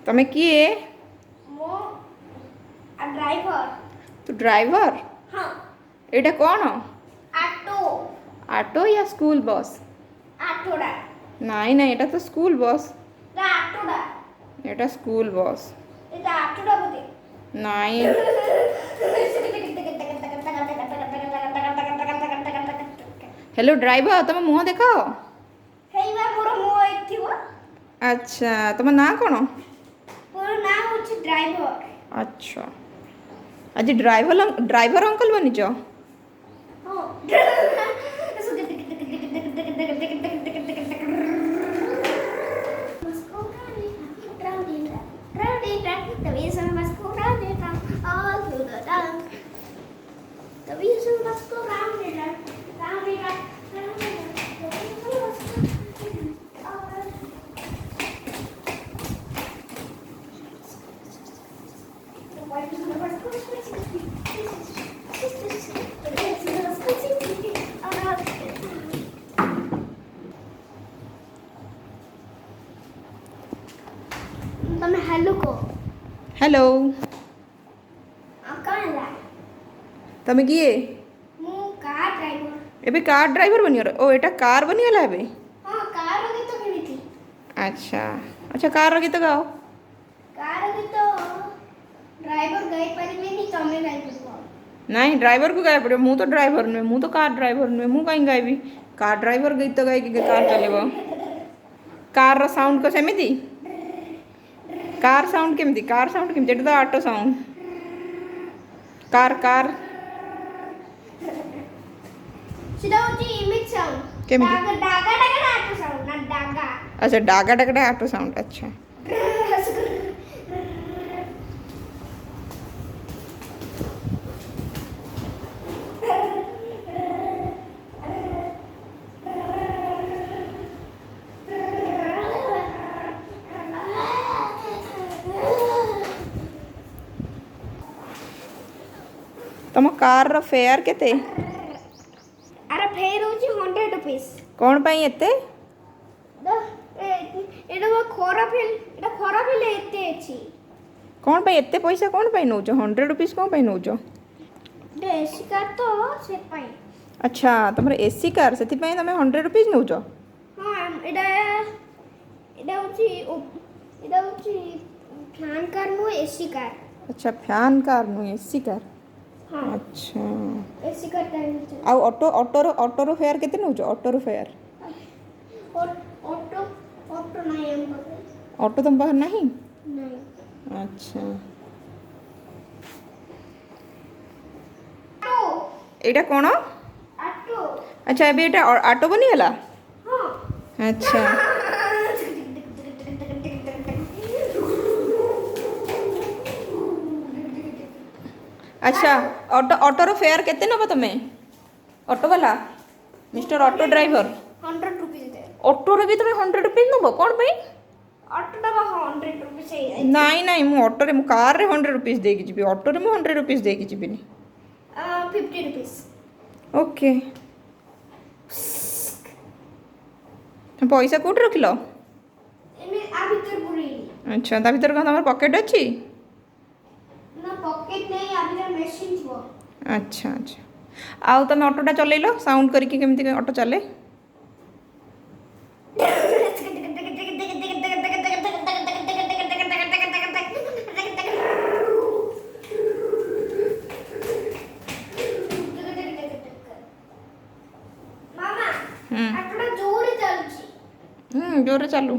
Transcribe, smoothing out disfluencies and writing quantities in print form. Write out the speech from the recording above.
तमे किए? मो ड्राइवर। तू ड्राइवर? हाँ। एटा कौन? ऑटो। ऑटो या स्कूल बस? ऑटोडा। नहीं नहीं, एटा तो स्कूल बस। ना ऑटोडा। एटा स्कूल बस। एटा ऑटोडा बोले। नहीं। हेलो ड्राइवर, तुम मुँह देख। हेइबा मोर मो एथिबो। अच्छा, तुम ना कौन? मोर ना होछि ड्राइवर। अच्छा, आज ड्राइवर ड्राइवर अंकल बनीच? हां। तमे हेलो को। हेलो। काला तमे किए? मु कार ड्राइवर। एबे कार ड्राइवर बनियर? ओ एटा कार बनिगला एबे? हां, कार गीत किनिथि। अच्छा अच्छा, कार गीत गाओ। कार गीत ड्राइवर गाई परिबेनी, तमे गाई परबो। नहीं, ड्राइवर को गाय पड़े। मु तो ड्राइवर नुहे, मु तो कार ड्राइवर नुहे, मु कहीं गायबी? कार ड्राइवर गीत गाई कार चलेबो? कार रो साउंड को सेमिति? कार साउंड केमिति? कार साउंड केमिति? एटा तो ऑटो साउंड। कार कार सिदा होची इमेज साउंड। केमिति? डागा डागा डागा ऑटो साउंड ना डागा। अच्छा, डागा डागा ऑटो साउंड। अच्छा, तुम कार रो फेयर केते? अरे फेर होची 100 रुपीस। कौन पाई एते? द एटा खराब हेले एते अछि। कौन पाई एते पैसा कौन पाई नौच? 100 रुपीस कौन पाई नौच? देसी कार तो से पाई। अच्छा, तुम एसी कार से तुम 100 रुपीस नौच? हां, एटा होची फैन कार नो एसी कार। अच्छा, फैन कार नु एसी कार। हाँ। अच्छा, एसी कार टाइम आ ऑटो रो फेयर केते नौच? ऑटो रो फेयर? और ऑटो नहीं हम पाखे। ऑटो तुम पाखर नहीं? नहीं। अच्छा, ऑटो। एटा कौन? ऑटो। अच्छा, एबे एटा ऑटो बनीगला? हां। अच्छा, अच्छा, ऑटो रो फेयर केते नबो तमे? ऑटो वाला मिस्टर ऑटो ड्राइवर? 100 रुपीस दे। ऑटो रे भी तुम 100 रुपीस नबो? कौन पाई? ऑटो डबा 100 रुपीस है। नहीं नहीं, मु ऑटो रे, मु कार रे 100 रुपीस देकी जीबी। ऑटो रे मु 100 रुपीस देकी जीबिनी। 50 रुपीस। ओके। तुम पैसा कोठ रखिलो? एमे आ भीतर पुरी। अच्छा, ता भीतर कौन तमर पॉकेट अछि? ना पॉकेट नहीं, आ भीतर मशीन छो। अच्छा अच्छा, आउ तुम ऑटोटा चलैलो साउंड करके केमिति ऑटो चले? मामा ऑटोटा जोरे चलची। जोरे चालू।